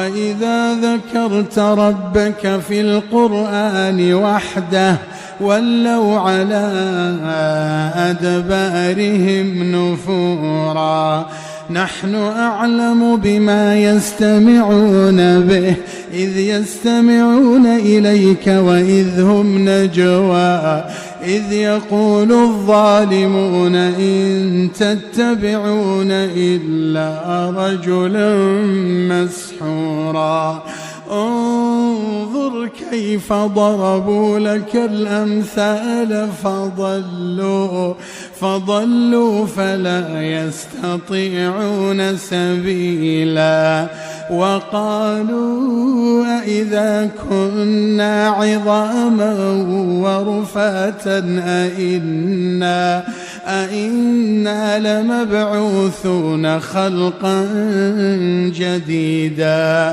وإذا ذكرت ربك في القرآن وحده ولوا على أدبارهم نفورا. نحن أعلم بما يستمعون به إذ يستمعون إليك وإذ هم نجوى إذ يقول الظالمون إن تتبعون إلا رجلا مسحورا. انظر كيف ضربوا لك الأمثال فضلوا فلا يستطيعون سبيلا. وقالوا أئذا كنا عظاما ورفاتا أئنا لمبعوثون خلقا جديدا.